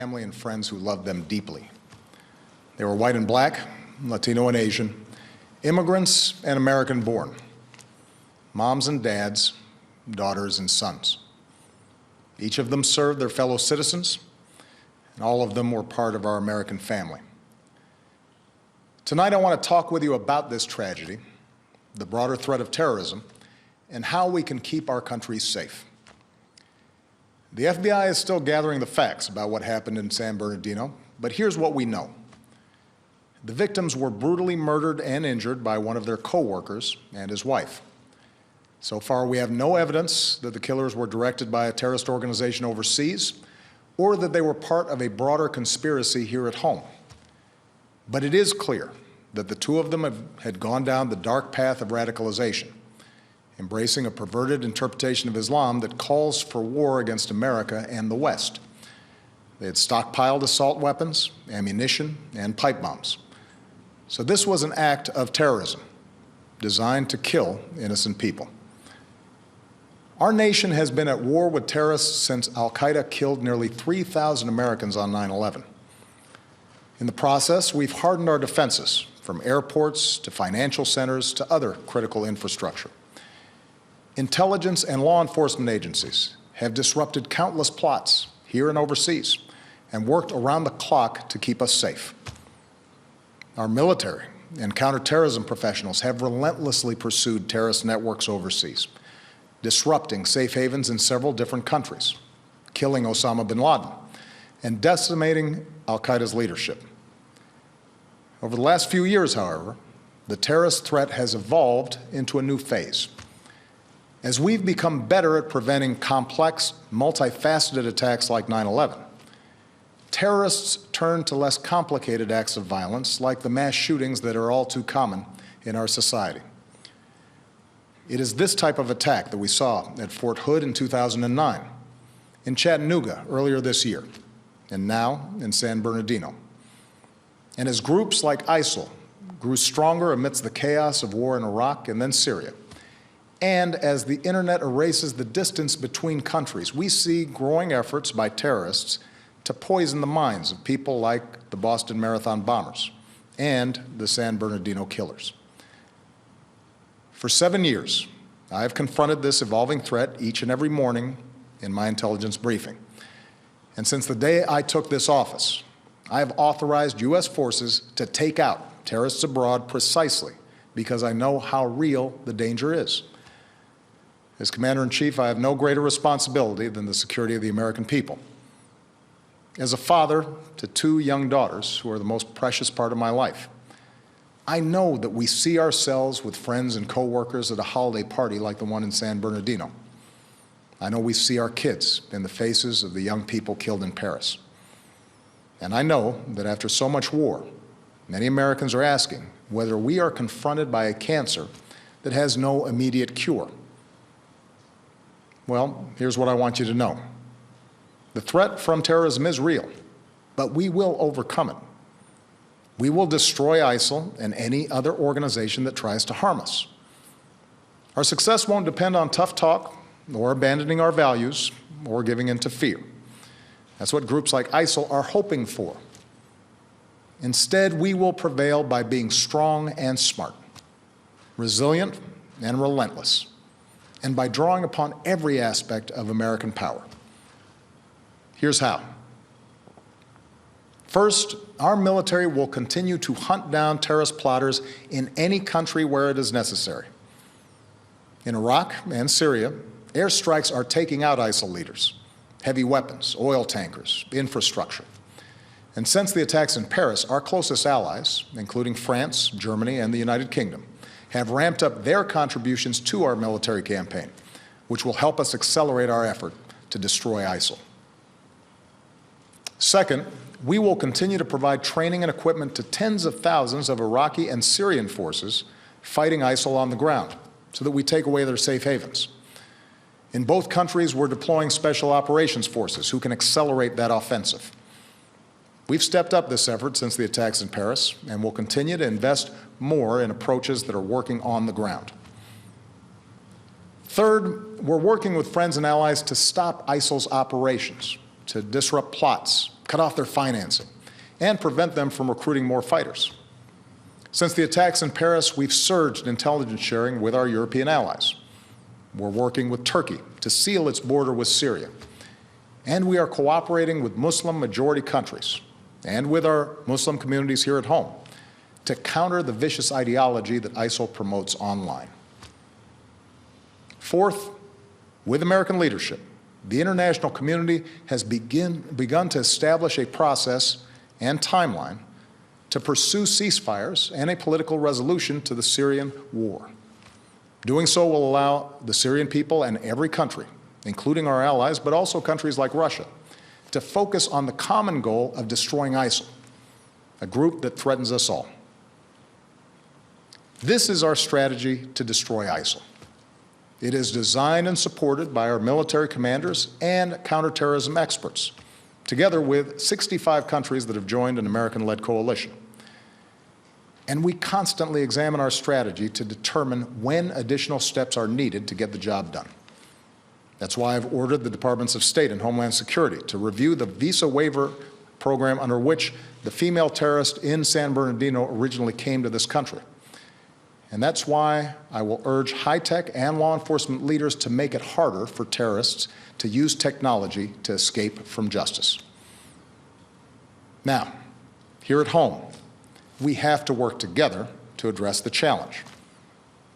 family and friends who loved them deeply. They were white and black, Latino and Asian, immigrants and American-born, moms and dads, daughters and sons. Each of them served their fellow citizens, and all of them were part of our American family. Tonight I want to talk with you about this tragedy, the broader threat of terrorism, and how we can keep our country safe. The FBI is still gathering the facts about what happened in San Bernardino, but here's what we know. The victims were brutally murdered and injured by one of their co-workers and his wife. So far, we have no evidence that the killers were directed by a terrorist organization overseas or that they were part of a broader conspiracy here at home. But it is clear that the two of them had gone down the dark path of radicalization, embracing a perverted interpretation of Islam that calls for war against America and the West. They had stockpiled assault weapons, ammunition, and pipe bombs. So this was an act of terrorism designed to kill innocent people. Our nation has been at war with terrorists since al-Qaeda killed nearly 3,000 Americans on 9/11. In the process, we've hardened our defenses, from airports to financial centers to other critical infrastructure. Intelligence and law enforcement agencies have disrupted countless plots here and overseas and worked around the clock to keep us safe. Our military and counterterrorism professionals have relentlessly pursued terrorist networks overseas, disrupting safe havens in several different countries, killing Osama bin Laden, and decimating al-Qaeda's leadership. Over the last few years, however, the terrorist threat has evolved into a new phase. As we've become better at preventing complex, multifaceted attacks like 9/11, terrorists turn to less complicated acts of violence like the mass shootings that are all too common in our society. It is this type of attack that we saw at Fort Hood in 2009, in Chattanooga earlier this year, and now in San Bernardino. And as groups like ISIL grew stronger amidst the chaos of war in Iraq and then Syria, and as the internet erases the distance between countries, we see growing efforts by terrorists to poison the minds of people like the Boston Marathon bombers and the San Bernardino killers. For 7 years, I have confronted this evolving threat each and every morning in my intelligence briefing. And since the day I took this office, I have authorized U.S. forces to take out terrorists abroad precisely because I know how real the danger is. As Commander-in-Chief, I have no greater responsibility than the security of the American people. As a father to 2 young daughters who are the most precious part of my life, I know that we see ourselves with friends and co-workers at a holiday party like the one in San Bernardino. I know we see our kids in the faces of the young people killed in Paris. And I know that after so much war, many Americans are asking whether we are confronted by a cancer that has no immediate cure. Well, here's what I want you to know. The threat from terrorism is real, but we will overcome it. We will destroy ISIL and any other organization that tries to harm us. Our success won't depend on tough talk or abandoning our values or giving in to fear. That's what groups like ISIL are hoping for. Instead, we will prevail by being strong and smart, resilient and relentless, and by drawing upon every aspect of American power. Here's how. First, our military will continue to hunt down terrorist plotters in any country where it is necessary. In Iraq and Syria, airstrikes are taking out ISIL leaders, heavy weapons, oil tankers, infrastructure. And since the attacks in Paris, our closest allies, including France, Germany, and the United Kingdom, have ramped up their contributions to our military campaign, which will help us accelerate our effort to destroy ISIL. Second, we will continue to provide training and equipment to tens of thousands of Iraqi and Syrian forces fighting ISIL on the ground so that we take away their safe havens. In both countries, we're deploying special operations forces who can accelerate that offensive. We've stepped up this effort since the attacks in Paris and will continue to invest more in approaches that are working on the ground. Third, we're working with friends and allies to stop ISIL's operations, to disrupt plots, cut off their financing, and prevent them from recruiting more fighters. Since the attacks in Paris, we've surged intelligence sharing with our European allies. We're working with Turkey to seal its border with Syria. And we are cooperating with Muslim-majority countries and with our Muslim communities here at home to counter the vicious ideology that ISIL promotes online. Fourth, with American leadership, the international community has begun to establish a process and timeline to pursue ceasefires and a political resolution to the Syrian war. Doing so will allow the Syrian people and every country, including our allies, but also countries like Russia, to focus on the common goal of destroying ISIL, a group that threatens us all. This is our strategy to destroy ISIL. It is designed and supported by our military commanders and counterterrorism experts, together with 65 countries that have joined an American-led coalition. And we constantly examine our strategy to determine when additional steps are needed to get the job done. That's why I've ordered the Departments of State and Homeland Security to review the visa waiver program under which the female terrorist in San Bernardino originally came to this country. And that's why I will urge high-tech and law enforcement leaders to make it harder for terrorists to use technology to escape from justice. Now, here at home, we have to work together to address the challenge.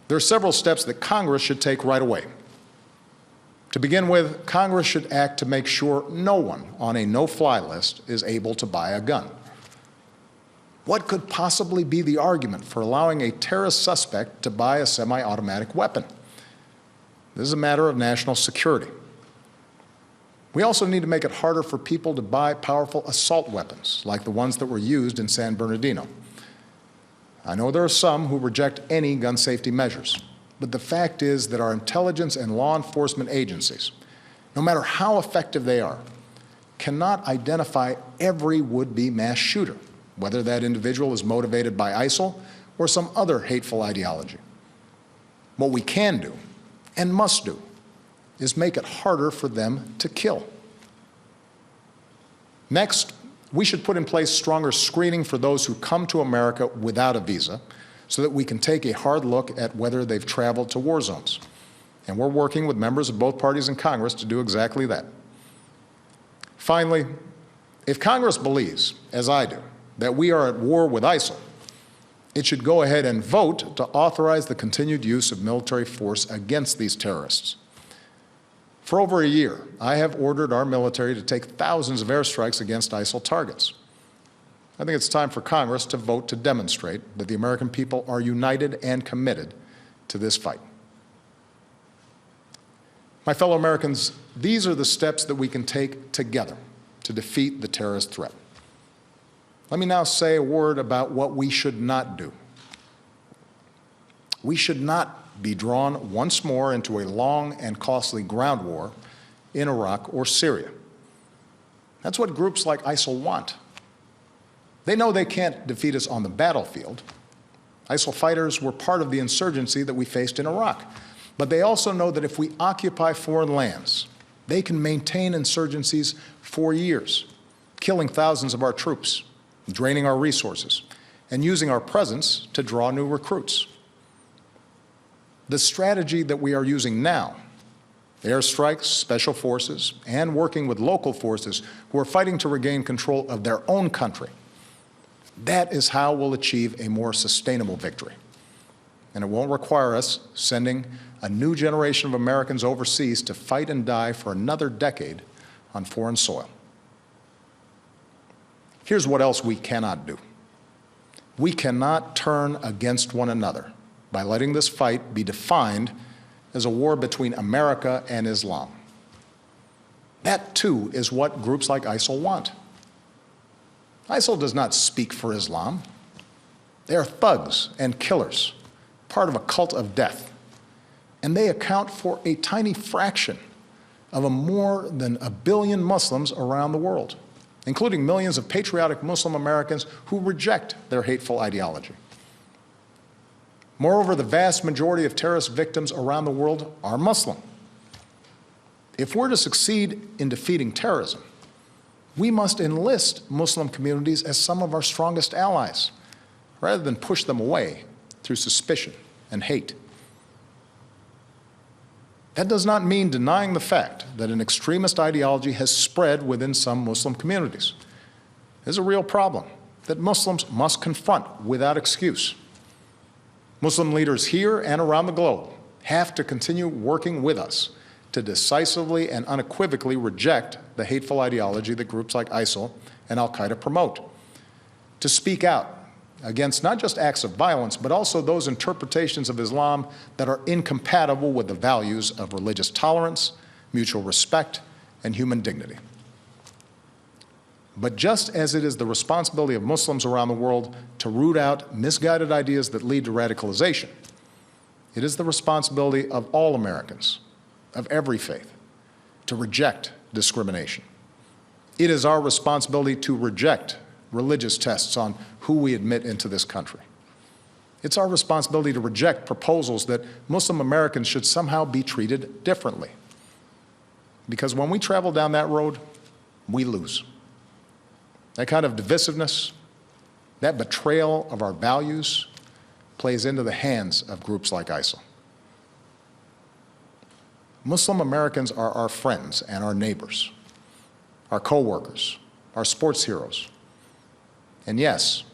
There are several steps that Congress should take right away. To begin with, Congress should act to make sure no one on a no-fly list is able to buy a gun. What could possibly be the argument for allowing a terrorist suspect to buy a semi-automatic weapon? This is a matter of national security. We also need to make it harder for people to buy powerful assault weapons, like the ones that were used in San Bernardino. I know there are some who reject any gun safety measures, but the fact is that our intelligence and law enforcement agencies, no matter how effective they are, cannot identify every would-be mass shooter, whether that individual is motivated by ISIL or some other hateful ideology. What we can do, and must do, is make it harder for them to kill. Next, we should put in place stronger screening for those who come to America without a visa so that we can take a hard look at whether they've traveled to war zones. And we're working with members of both parties in Congress to do exactly that. Finally, if Congress believes, as I do, that we are at war with ISIL, it should go ahead and vote to authorize the continued use of military force against these terrorists. For over a year, I have ordered our military to take thousands of airstrikes against ISIL targets. I think it's time for Congress to vote to demonstrate that the American people are united and committed to this fight. My fellow Americans, these are the steps that we can take together to defeat the terrorist threat. Let me now say a word about what we should not do. We should not be drawn once more into a long and costly ground war in Iraq or Syria. That's what groups like ISIL want. They know they can't defeat us on the battlefield. ISIL fighters were part of the insurgency that we faced in Iraq. But they also know that if we occupy foreign lands, they can maintain insurgencies for years, killing thousands of our troops, draining our resources, and using our presence to draw new recruits. The strategy that we are using now, airstrikes, special forces, and working with local forces who are fighting to regain control of their own country, that is how we'll achieve a more sustainable victory. And it won't require us sending a new generation of Americans overseas to fight and die for another decade on foreign soil. Here's what else we cannot do. We cannot turn against one another by letting this fight be defined as a war between America and Islam. That, too, is what groups like ISIL want. ISIL does not speak for Islam. They are thugs and killers, part of a cult of death. And they account for a tiny fraction of more than 1 billion Muslims around the world, including millions of patriotic Muslim Americans who reject their hateful ideology. Moreover, the vast majority of terrorist victims around the world are Muslim. If we're to succeed in defeating terrorism, We must enlist Muslim communities as some of our strongest allies, rather than push them away through suspicion and hate. That does not mean denying the fact that an extremist ideology has spread within some Muslim communities. It is a real problem that Muslims must confront without excuse. Muslim leaders here and around the globe have to continue working with us to decisively and unequivocally reject the hateful ideology that groups like ISIL and al-Qaeda promote, to speak out against not just acts of violence, but also those interpretations of Islam that are incompatible with the values of religious tolerance, mutual respect, and human dignity. But just as it is the responsibility of Muslims around the world to root out misguided ideas that lead to radicalization, it is the responsibility of all Americans, of every faith, to reject discrimination. It is our responsibility to reject religious tests on who we admit into this country. It's our responsibility to reject proposals that Muslim Americans should somehow be treated differently. Because when we travel down that road, we lose. That kind of divisiveness, that betrayal of our values, plays into the hands of groups like ISIL. Muslim Americans are our friends and our neighbors, our co-workers, our sports heroes. And yes,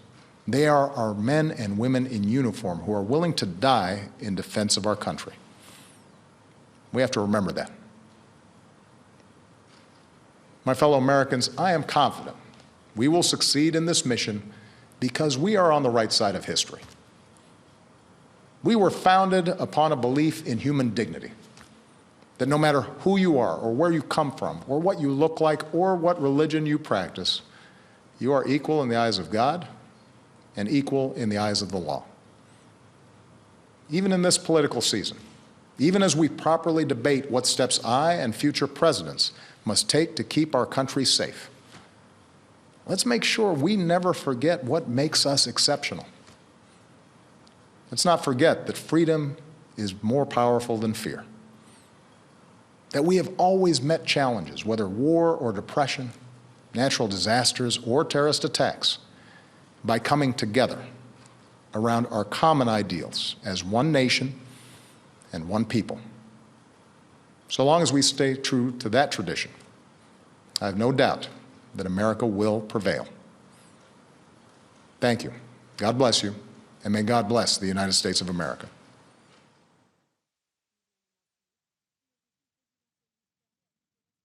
they are our men and women in uniform who are willing to die in defense of our country. We have to remember that. My fellow Americans, I am confident we will succeed in this mission because we are on the right side of history. We were founded upon a belief in human dignity, that no matter who you are or where you come from or what you look like or what religion you practice, you are equal in the eyes of God and equal in the eyes of the law. Even in this political season, even as we properly debate what steps I and future presidents must take to keep our country safe, let's make sure we never forget what makes us exceptional. Let's not forget that freedom is more powerful than fear, that we have always met challenges, whether war or depression, natural disasters, or terrorist attacks, by coming together around our common ideals as one nation and one people. So long as we stay true to that tradition, I have no doubt that America will prevail. Thank you. God bless you, and may God bless the United States of America.